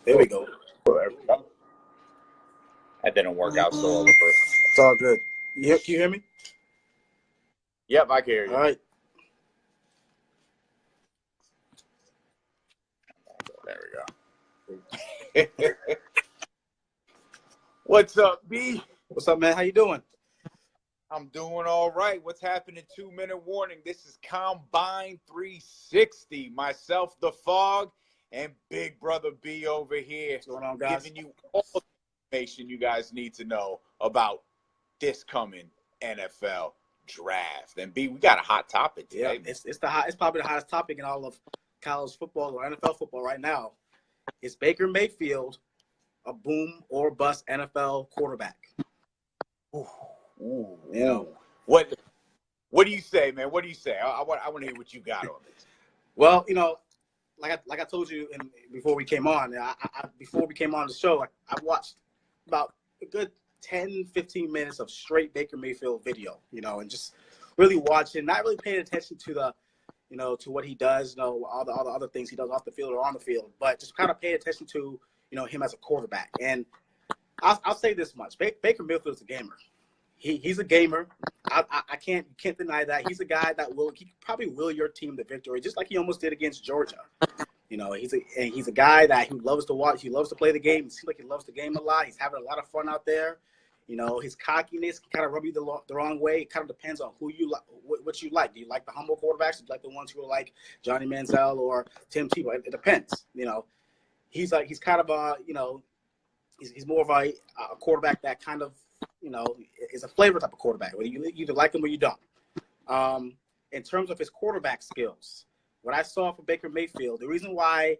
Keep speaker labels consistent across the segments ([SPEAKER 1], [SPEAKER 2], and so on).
[SPEAKER 1] There we go.
[SPEAKER 2] That didn't work out so well the first time.
[SPEAKER 1] It's all good. Can you hear me?
[SPEAKER 2] Yep, I can hear you.
[SPEAKER 1] All right.
[SPEAKER 2] There we go. What's up, B?
[SPEAKER 1] What's up, man? How you doing?
[SPEAKER 2] I'm doing all right. What's happening? 2-minute warning. This is Combine 360. Myself, the Fog, and Big Brother B over here.
[SPEAKER 1] What's going on, guys?
[SPEAKER 2] Giving you all the information you guys need to know about this coming NFL draft. And B, we got a hot topic today.
[SPEAKER 1] Yeah, it's probably the hottest topic in all of college football or NFL football right now. Is Baker Mayfield a boom or bust NFL quarterback?
[SPEAKER 2] Ooh. Yeah. What do you say, man? What do you say? I want to hear what you got on this.
[SPEAKER 1] Well, like I told you before we came on, before we came on the show, I watched about a good 10, 15 minutes of straight Baker Mayfield video, and just really watching, not really paying attention to the, to what he does, all the other things he does off the field or on the field, but just kind of paying attention to, him as a quarterback. And I'll say this much: Baker Mayfield is a gamer. He's a gamer. I can't deny that. He's a guy that he probably will your team to victory, just like he almost did against Georgia. He's a guy that who loves to watch. He loves to play the game. It seems like he loves the game a lot. He's having a lot of fun out there. His cockiness can kind of rub you the wrong way. It kind of depends on who you like, what you like. Do you like the humble quarterbacks? Do you like the ones who are like Johnny Manziel or Tim Tebow? It depends. He's kind of a he's more of a quarterback that kind of is a flavor type of quarterback. Whether you either like him or you don't. In terms of his quarterback skills, what I saw from Baker Mayfield, the reason why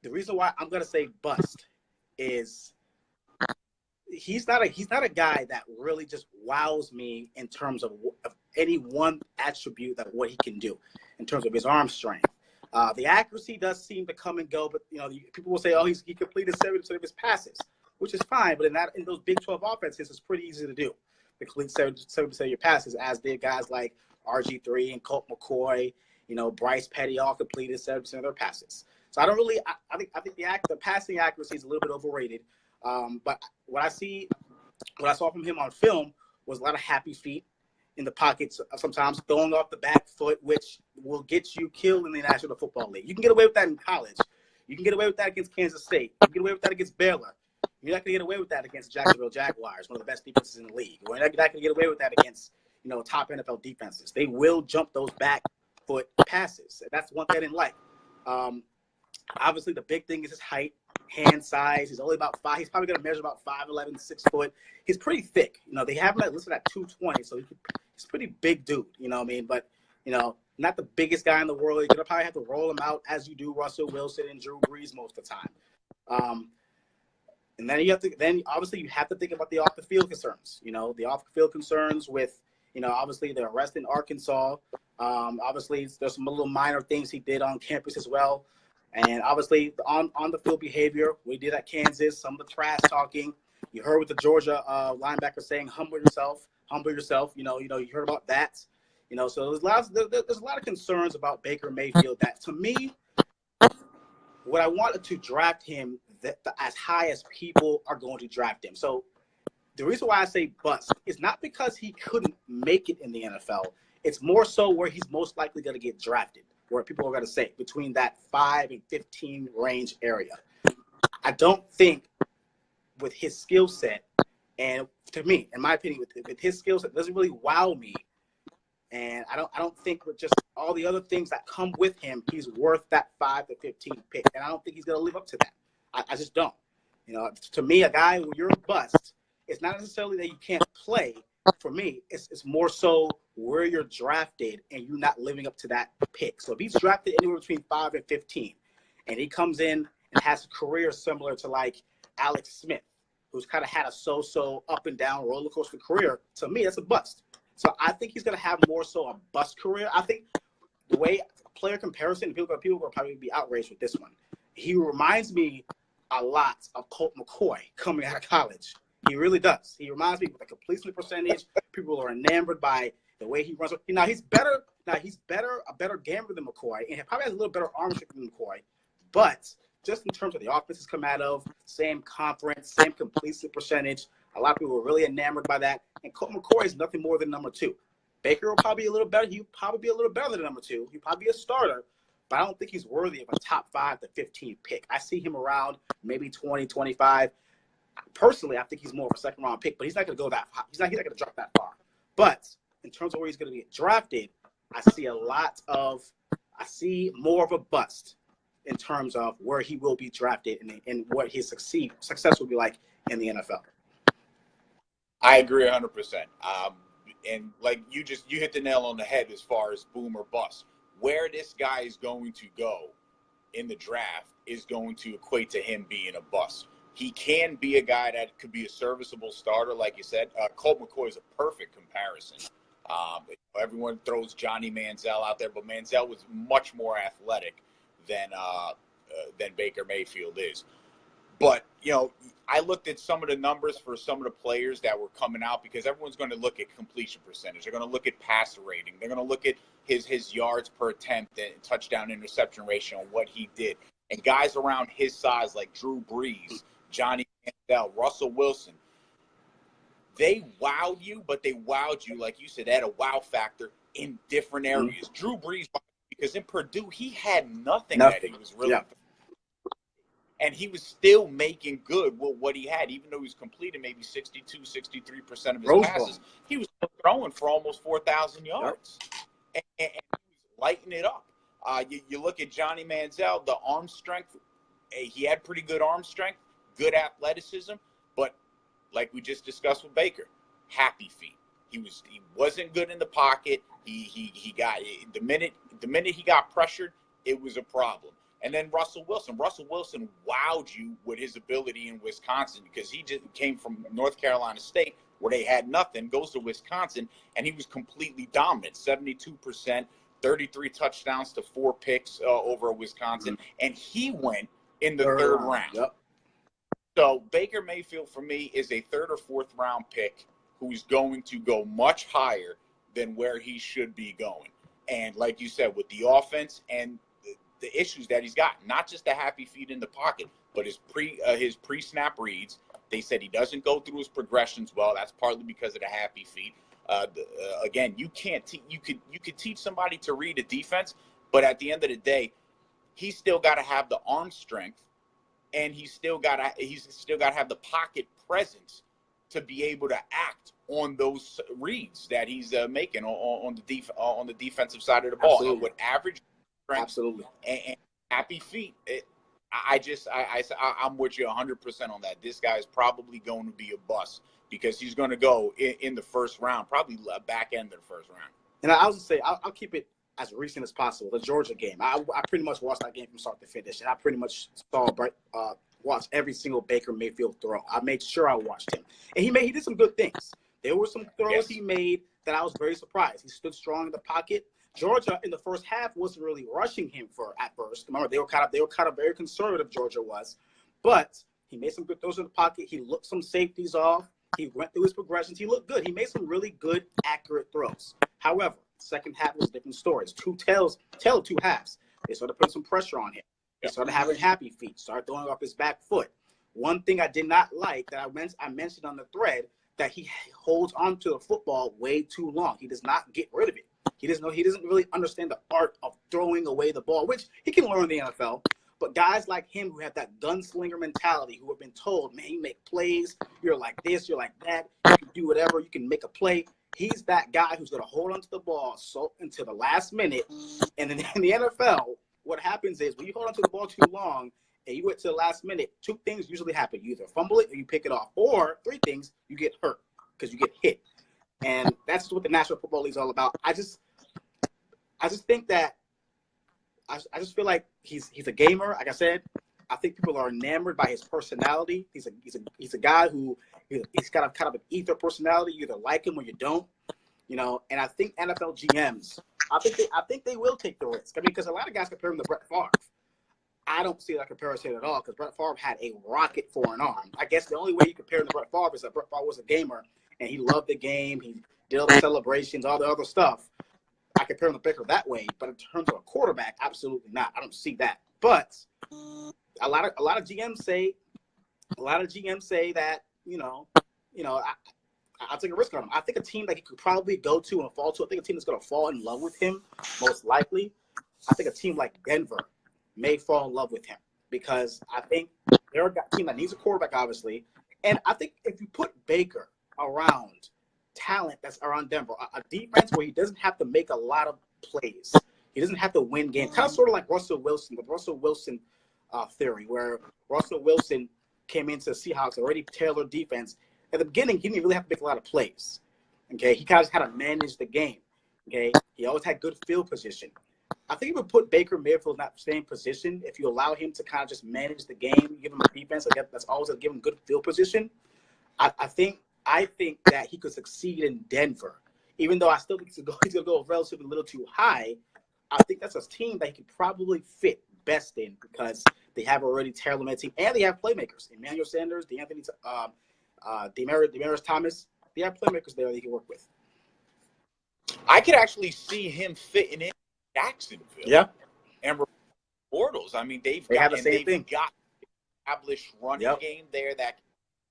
[SPEAKER 1] I'm gonna say bust is he's not a guy that really just wows me in terms of any one attribute that what he can do in terms of his arm strength. The accuracy does seem to come and go, but people will say, "Oh, he completed 70% of his passes," which is fine. But in those Big 12 offenses, it's pretty easy to do. To complete 70% of your passes, as did guys like RG3 and Colt McCoy. Bryce Petty all completed 70% of their passes. So I don't really. I think the passing accuracy is a little bit overrated. But what I saw from him on film was a lot of happy feet in the pockets, sometimes throwing off the back foot, which will get you killed in the National Football League. You can get away with that in college. You can get away with that against Kansas State. You can get away with that against Baylor. You're not going to get away with that against Jacksonville Jaguars, one of the best defenses in the league. You're not going to get away with that against, top NFL defenses. They will jump those back foot passes. That's one thing I didn't like. Obviously, the big thing is his height, hand size. He's only about 5. He's probably going to measure about 5'11", 6 foot. He's pretty thick. They have him listed at 220, so he's a pretty big dude. But not the biggest guy in the world. You're gonna probably have to roll him out as you do Russell Wilson and Drew Brees most of the time. And then obviously you have to think about the off the field concerns. The off the field concerns with obviously the arrest in Arkansas. Obviously there's some little minor things he did on campus as well. And obviously on the field behavior, we did at Kansas, some of the trash talking. You heard what the Georgia linebacker saying, humble yourself. You heard about that. So there's a lot of concerns about Baker Mayfield that, to me, what I wanted to draft him as high as people are going to draft him. So the reason why I say bust is not because he couldn't make it in the NFL. It's more so where he's most likely going to get drafted, where people are going to say between that 5 and 15 range area. I don't think with his skill set, and to me, in my opinion, with his skill set, it doesn't really wow me. And I don't think with just all the other things that come with him, he's worth that 5 to 15 pick. And I don't think he's going to live up to that. I just don't. To me, a guy when you're a bust, it's not necessarily that you can't play. For me, it's more so where you're drafted and you're not living up to that pick. So if he's drafted anywhere between 5 and 15, and he comes in and has a career similar to like Alex Smith, who's kind of had a so-so up and down roller coaster career, to me, that's a bust. So I think he's going to have more so a bust career. I think the way player comparison, people will probably be outraged with this one. He reminds me a lot of Colt McCoy coming out of college. He really does. He reminds me with the completion percentage. People are enamored by the way he runs. Now, he's better Now, he's a better gambler than McCoy, and he probably has a little better arm strength than McCoy. But just in terms of the offenses come out of, same conference, same completion percentage, a lot of people were really enamored by that. And Colt McCoy is nothing more than number 2. Baker will probably be a little better. He'll probably be a little better than number 2. He'll probably be a starter, but I don't think he's worthy of a top 5 to 15 pick. I see him around maybe 20, 25. Personally, I think he's more of a second-round pick, but he's not going to go that high. He's not going to drop that far. But in terms of where he's going to be drafted, I see more of a bust in terms of where he will be drafted and what his success will be like in the NFL.
[SPEAKER 2] I agree 100%. And like you hit the nail on the head as far as boom or bust. Where this guy is going to go in the draft is going to equate to him being a bust. He can be a guy that could be a serviceable starter, like you said. Colt McCoy is a perfect comparison. Everyone throws Johnny Manziel out there, but Manziel was much more athletic than Baker Mayfield is. But, I looked at some of the numbers for some of the players that were coming out because everyone's going to look at completion percentage. They're going to look at passer rating. They're going to look at his yards per attempt and touchdown interception ratio and what he did. And guys around his size like Drew Brees, Johnny Manziel, Russell Wilson, they wowed you, but they wowed you, like you said, at a wow factor in different areas. Drew Brees, because in Purdue, he had nothing. That he was really and he was still making good with what he had, even though he was completing maybe 62, 63% of his passes. He was throwing for almost 4,000 yards. And he was lighting it up. You look at Johnny Manziel, the arm strength, he had pretty good arm strength, good athleticism, but like we just discussed with Baker, happy feet. He wasn't good in the pocket. He got the minute he got pressured, it was a problem. And then Russell Wilson wowed you with his ability in Wisconsin because he just came from North Carolina State where they had nothing, goes to Wisconsin, and he was completely dominant, 72%, 33 touchdowns to 4 picks over Wisconsin, and he went in the third round.
[SPEAKER 1] Yep.
[SPEAKER 2] So Baker Mayfield, for me, is a 3rd or 4th round pick who's going to go much higher than where he should be going. And like you said, with the offense and the issues that he's got, not just the happy feet in the pocket, but his pre-snap reads. They said he doesn't go through his progressions well. That's partly because of the happy feet. Again, you can't you could teach somebody to read a defense, but at the end of the day, he's still got to have the arm strength, and he's still got to have the pocket presence to be able to act on those reads that he's making on the defensive side of the ball.
[SPEAKER 1] Absolutely.
[SPEAKER 2] And with average strength,
[SPEAKER 1] absolutely,
[SPEAKER 2] and happy feet, I'm with you 100% on that. This guy is probably going to be a bust because he's going to go in the first round, probably back end of the first round.
[SPEAKER 1] And I was going to say, I'll keep it as recent as possible. The Georgia game, I pretty much watched that game from start to finish, and I pretty much watched every single Baker Mayfield throw. I made sure I watched him, and he did some good things. There were some throws he made that I was very surprised. He stood strong in the pocket. Georgia in the first half wasn't really rushing him at first. Remember, they were kind of very conservative. Georgia was, but he made some good throws in the pocket. He looked some safeties off. He went through his progressions. He looked good. He made some really good, accurate throws. However, second half was a different story. It's tale of two halves. They started putting some pressure on him. They started having happy feet. Started throwing off his back foot. One thing I did not like that I mentioned on the thread, that he holds onto the football way too long. He does not get rid of it. He doesn't really understand the art of throwing away the ball, which he can learn in the NFL. But guys like him who have that gunslinger mentality, who have been told, man, you make plays, you're like this, you're like that, you can do whatever, you can make a play. He's that guy who's going to hold onto the ball until the last minute. And then in the NFL, what happens is when you hold onto the ball too long and you wait to the last minute, 2 things usually happen. You either fumble it or you pick it off. Or 3 things, you get hurt because you get hit. And that's what the National Football League is all about. I just think that I just feel like he's a gamer. Like I said, I think people are enamored by his personality. He's a guy who he's got a kind of an ether personality. You either like him or you don't, And I think NFL GMs, I think they will take the risk. I mean, because a lot of guys compare him to Brett Favre. I don't see that comparison at all because Brett Favre had a rocket for an arm. I guess the only way you compare him to Brett Favre is that Brett Favre was a gamer and he loved the game. He did all the celebrations, all the other stuff. I compare him to Baker that way, but in terms of a quarterback, absolutely not. I don't see that. But a lot of GMs say that, I'll take a risk on him. I think a team that he could probably go to and fall to, I think a team that's going to fall in love with him, most likely, I think a team like Denver may fall in love with him because I think they're a team that needs a quarterback, obviously. And I think if you put Baker around talent that's around Denver, a defense where he doesn't have to make a lot of plays, he doesn't have to win games, kind of sort of like Russell Wilson, with Russell Wilson theory, where Russell Wilson came into the Seahawks already tailored defense. At the beginning, he didn't really have to make a lot of plays. Okay, he kind of just had to manage the game. Okay, he always had good field position. I think if you put Baker Mayfield in that same position, if you allow him to kind of just manage the game, give him a defense that's always going to give him good field position, I think that he could succeed in Denver. Even though I still think he's going to go relatively a little too high, I think that's a team that he could probably fit best in because they have already tailor-made team and they have playmakers. Emmanuel Sanders, Demaryius Thomas, they have playmakers there that he can work with.
[SPEAKER 2] I could actually see him fitting in Jacksonville.
[SPEAKER 1] Yeah.
[SPEAKER 2] And Bortles. I mean, they've
[SPEAKER 1] got
[SPEAKER 2] established running game there that can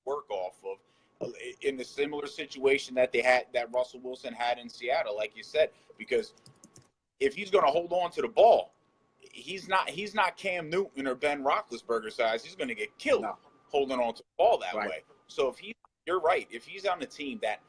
[SPEAKER 2] work off of in the similar situation that Russell Wilson had in Seattle, like you said, because if he's going to hold on to the ball, he's not Cam Newton or Ben Roethlisberger size. He's going to get killed holding on to the ball that way. So you're right. If he's on a team that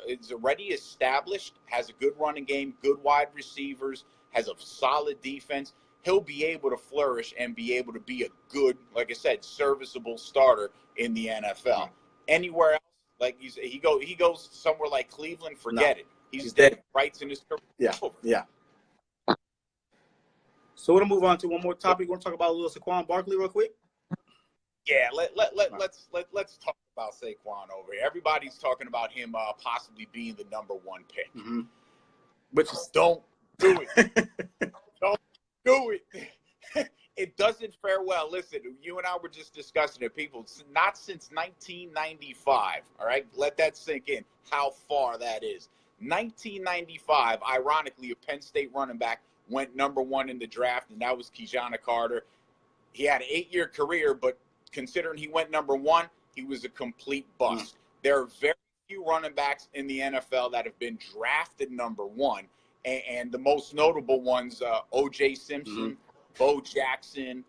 [SPEAKER 2] is already established, has a good running game, good wide receivers, has a solid defense, he'll be able to flourish and be able to be a good, like I said, serviceable starter in the NFL. Anywhere else, like he goes somewhere like Cleveland, forget it. He's dead. Rights in his career.
[SPEAKER 1] Yeah. So we're gonna move on to one more topic. We're gonna talk about a little Saquon Barkley real quick.
[SPEAKER 2] Yeah, let's talk about Saquon over here. Everybody's talking about him possibly being the number one pick.
[SPEAKER 1] Mm-hmm.
[SPEAKER 2] But don't do it. Don't do it. It doesn't fare well. Listen, you and I were just discussing it, people. Not since 1995, all right? Let that sink in, how far that is. 1995, ironically, a Penn State running back went number one in the draft, and that was Kijana Carter. He had an 8-year career, but considering he went number one, he was a complete bust. There are very few running backs in the NFL that have been drafted number one, and the most notable ones, O.J. Simpson, Bo Jackson,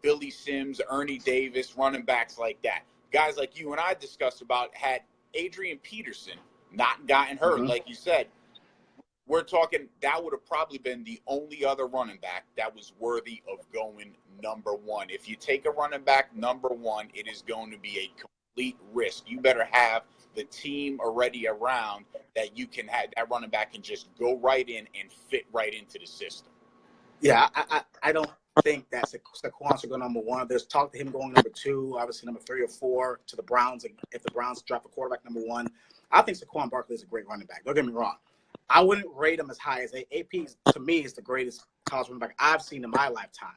[SPEAKER 2] Billy Sims, Ernie Davis, running backs like that. Guys like you and I discussed about had Adrian Peterson not gotten hurt, like you said. We're talking that would have probably been the only other running back that was worthy of going number one. If you take a running back number one, it is going to be a complete risk. You better have the team already around that you can have that running back can just go right in and fit right into the system.
[SPEAKER 1] Yeah, I don't think that Saquon should go number one. There's talk to him going number two, obviously number 3 or 4 to the Browns. If the Browns drop a quarterback number one, I think Saquon Barkley is a great running back. Don't get me wrong. I wouldn't rate him as high as AP. To me, is the greatest college running back I've seen in my lifetime.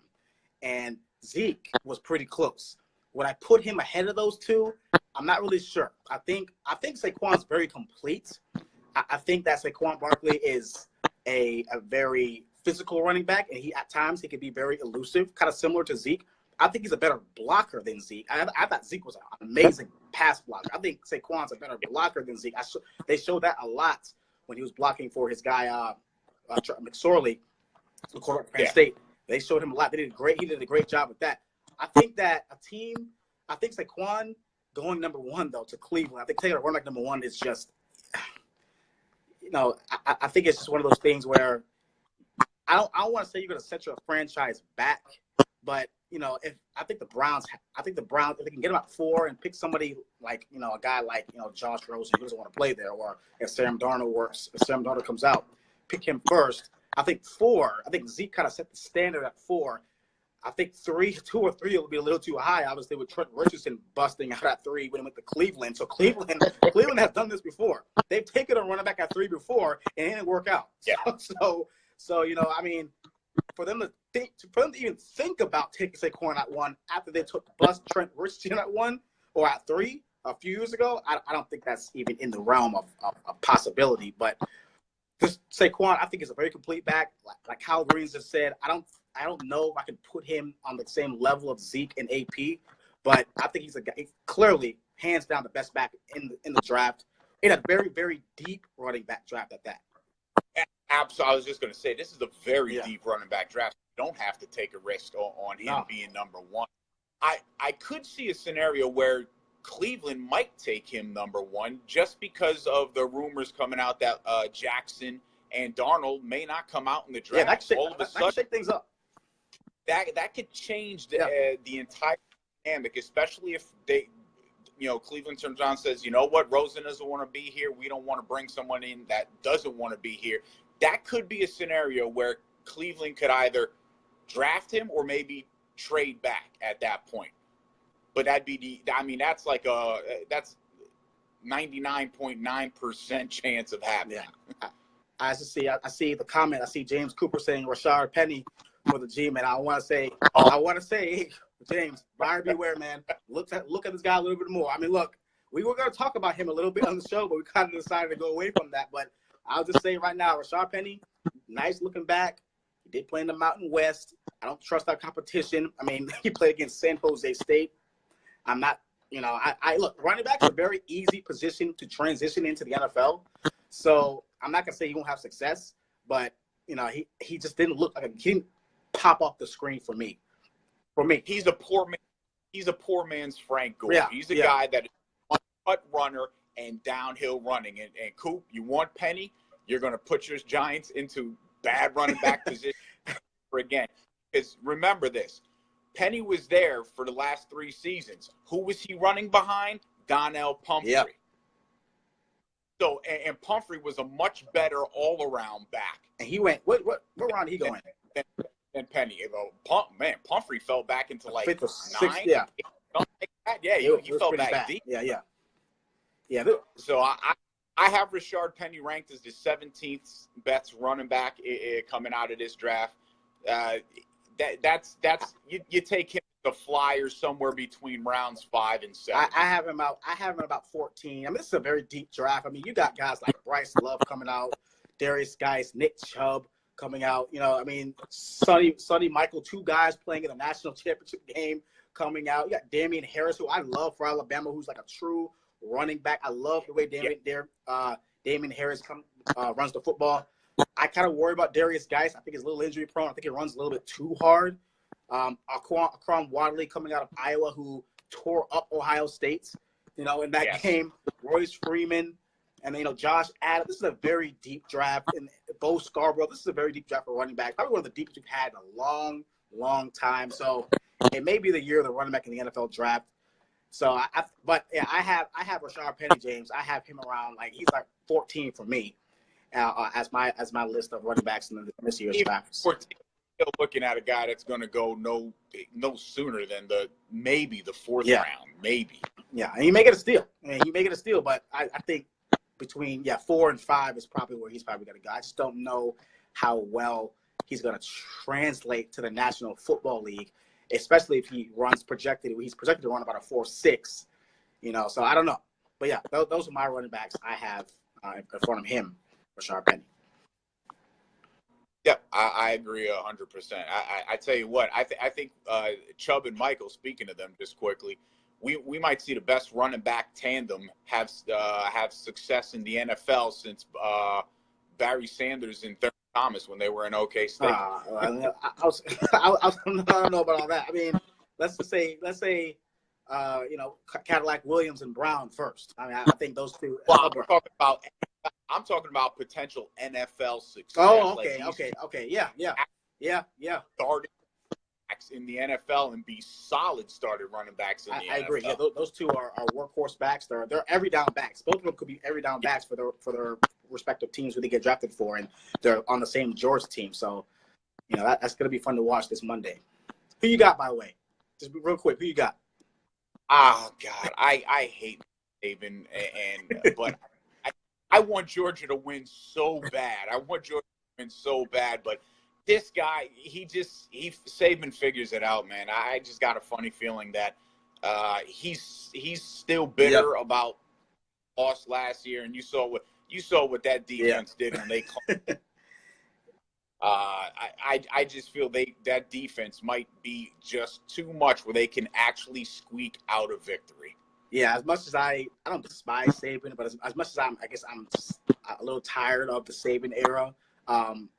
[SPEAKER 1] And Zeke was pretty close. Would I put him ahead of those two? I'm not really sure. I think Saquon's very complete. I think that Saquon Barkley is a very physical running back, and at times he can be very elusive, kind of similar to Zeke. I think he's a better blocker than Zeke. I thought Zeke was an amazing pass blocker. I think Saquon's a better blocker than Zeke. They showed that a lot when he was blocking for his guy McSorley, the quarterback of Penn State. They showed him a lot. He did a great job with that. I think Saquon going number one though to Cleveland. I think taking a running back number one is just, I think it's just one of those things where I don't want to say you're going to set your franchise back, but I think the Browns, if they can get him at 4 and pick somebody like, a guy like, Josh Rosen who doesn't want to play there, or if Sam Darnold comes out, pick him first. I think 4, Zeke kind of set the standard at 4. I think 2 or 3 will be a little too high, obviously, with Trent Richardson busting out at 3 when he went to Cleveland. So Cleveland has done this before. They've taken a running back at 3 before, and it didn't work out.
[SPEAKER 2] Yeah.
[SPEAKER 1] So for them to even think about taking Saquon at 1 after they took bust Trent Richardson at 1 or at 3 a few years ago, I don't think that's even in the realm of possibility. But This Saquon, I think, is a very complete back. Like Kyle Greens just said, I don't know if I can put him on the same level of Zeke and AP, but I think he's a guy, clearly, hands down, the best back in the draft. In a very, very deep running back draft at that.
[SPEAKER 2] Absolutely. I was just going to say, this is a very deep running back draft. You don't have to take a risk on him being number one. I could see a scenario where Cleveland might take him number one just because of the rumors coming out that Jackson and Darnold may not come out in the draft.
[SPEAKER 1] Yeah, that could shake things up.
[SPEAKER 2] That could change the entire dynamic, especially if Cleveland turns around and says, you know what, Rosen doesn't want to be here. We don't want to bring someone in that doesn't want to be here. That could be a scenario where Cleveland could either draft him or maybe trade back at that point. But that's that's 99.9% chance of happening.
[SPEAKER 1] Yeah. I see the comment. I see James Cooper saying Rashard Penny for the G, man. I want to say, James, buyer beware, man. Look at this guy a little bit more. I mean, look, we were going to talk about him a little bit on the show, but we kind of decided to go away from that. But I'll just say right now, Rashard Penny, nice looking back. He did play in the Mountain West. I don't trust our competition. I mean, he played against San Jose State. I'm not, look, running back is a very easy position to transition into the NFL. So I'm not going to say he won't have success, but, he just didn't look like he didn't pop off the screen for me.
[SPEAKER 2] He's a poor man. He's a poor man's Frank Gore.
[SPEAKER 1] Yeah,
[SPEAKER 2] he's a guy that is a cut runner and downhill running. And Coop, you want Penny, you're going to put your Giants into bad running back position again. Because remember this, Penny was there for the last 3 seasons. Who was he running behind? Donnell Pumphrey. Yep. So, and Pumphrey was a much better all-around back.
[SPEAKER 1] And he went, what round he going?
[SPEAKER 2] And Penny, Pumphrey fell back into like
[SPEAKER 1] 5th or 6th,
[SPEAKER 2] yeah. He fell back
[SPEAKER 1] bad.
[SPEAKER 2] deep.
[SPEAKER 1] Yeah.
[SPEAKER 2] So I have Rashard Penny ranked as the 17th best running back coming out of this draft. That's you take him the Flyers somewhere between rounds 5 and 7.
[SPEAKER 1] I have him about 14. I mean, this is a very deep draft. I mean, you got guys like Bryce Love coming out, Darius Geis, Nick Chubb coming out. Sonny Michael, 2 guys playing in the national championship game coming out. You got Damian Harris, who I love for Alabama, who's like a true running back. I love the way Damian Harris runs the football. I kind of worry about Darius Geis. I think he's a little injury prone. I think he runs a little bit too hard. Akron Wadley coming out of Iowa, who tore up Ohio State, in that game. Royce Freeman. And, Josh Adams. This is a very deep draft. And Bo Scarborough, this is a very deep draft for running back. Probably one of the deepest we've had in a long, long time. So it may be the year of the running back in the NFL draft. So, I have Rashard Penny, James. I have him around, he's like 14 for me as my list of running backs in this year's draft.
[SPEAKER 2] 14, still looking at a guy that's going to go no sooner than maybe the 4th round, maybe.
[SPEAKER 1] Yeah, and he may get a steal. But I think between 4 and 5 is probably where he's probably going to go. I just don't know how well he's going to translate to the National Football League, especially if he's projected to run about a 4.6, so I don't know. But yeah, those are my running backs I have in front of him, Rashard Penny.
[SPEAKER 2] Yep, I agree 100%. I tell you what, I think Chubb and Michael, speaking of them just quickly, we might see the best running back tandem have success in the NFL since Barry Sanders and Thurman Thomas when they were in OK State.
[SPEAKER 1] I don't know about all that. I mean, let's say Cadillac Williams and Brown first. I mean, I think those two.
[SPEAKER 2] Well, I'm talking about potential NFL success.
[SPEAKER 1] Oh, okay. Yeah.
[SPEAKER 2] Started in the NFL and be solid started running backs in the NFL.
[SPEAKER 1] I agree. Yeah, those two are workhorse backs. They're every down backs. Both of them could be every down backs for their respective teams who they get drafted for, and they're on the same Georgia team. So, that's going to be fun to watch this Monday. Who you got, by the way? Just real quick, who you got?
[SPEAKER 2] Oh God, I hate Saban, but I want Georgia to win so bad. But this guy, Saban figures it out, man. I just got a funny feeling that he's still bitter about loss last year, and you saw what You saw what that defense did when they I just feel that defense might be just too much where they can actually squeak out a victory.
[SPEAKER 1] Yeah, as much as I don't despise Saban, but as much as I'm just a little tired of the Saban era.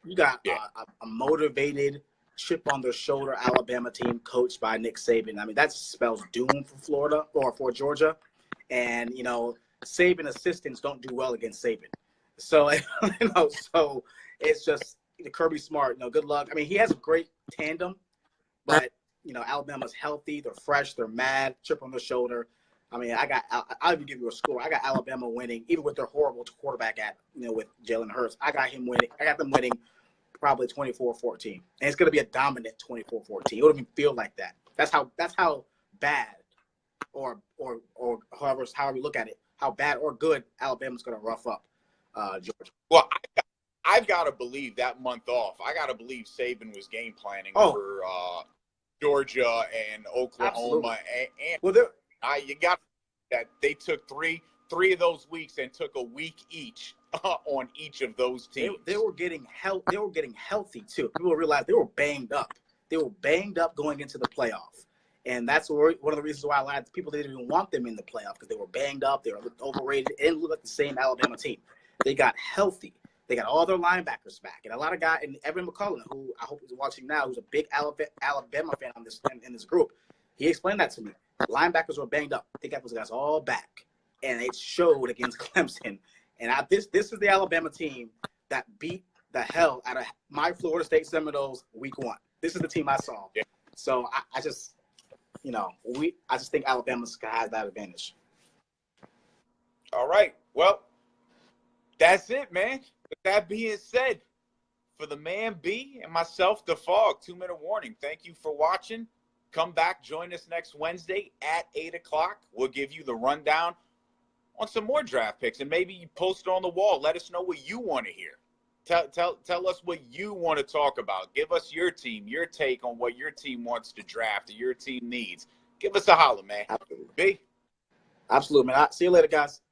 [SPEAKER 1] You got a motivated, chip on their shoulder Alabama team coached by Nick Saban. I mean, that spells doom for Florida or for Georgia. And, you know, Saban assistants don't do well against Saban. So, so it's just Kirby Smart, good luck. I mean, he has a great tandem, but, Alabama's healthy. They're fresh. They're mad, chip on their shoulder. I mean, I'll even give you a score. I got Alabama winning, even with their horrible quarterback with Jalen Hurts. I got them winning probably 24-14. And it's going to be a dominant 24-14. It won't even feel like that. That's how bad or however you look at it, how bad or good Alabama's going to rough up Georgia.
[SPEAKER 2] Well, I've got to believe that month off. I got to believe Saban was game planning for Georgia and Oklahoma. You got that they took three of those weeks and took a week each on each of those teams.
[SPEAKER 1] They were getting healthy too. People realized they were banged up. They were banged up going into the playoff, and that's one of the reasons why a lot of people didn't even want them in the playoff because they were banged up. They were overrated. It didn't look like the same Alabama team. They got healthy. They got all their linebackers back, and a lot of guys. And Evan McCullough, who I hope is watching now, who's a big Alabama fan in this group, he explained that to me. Linebackers were banged up. They got those guys all back, and it showed against Clemson. And this is the Alabama team that beat the hell out of my Florida State Seminoles week 1. This is the team I saw. Yeah. So I just, I just think Alabama's has that advantage.
[SPEAKER 2] All right. Well, that's it, man. With that being said, for the man B and myself, the Fog, 2-minute warning. Thank you for watching. Come back, join us next Wednesday at 8 o'clock. We'll give you the rundown on some more draft picks, and maybe you post it on the wall. Let us know what you want to hear. Tell us what you want to talk about. Give us your team, your take on what your team wants to draft or your team needs. Give us a holler, man.
[SPEAKER 1] Absolutely.
[SPEAKER 2] B.
[SPEAKER 1] Absolutely, man. See you later, guys.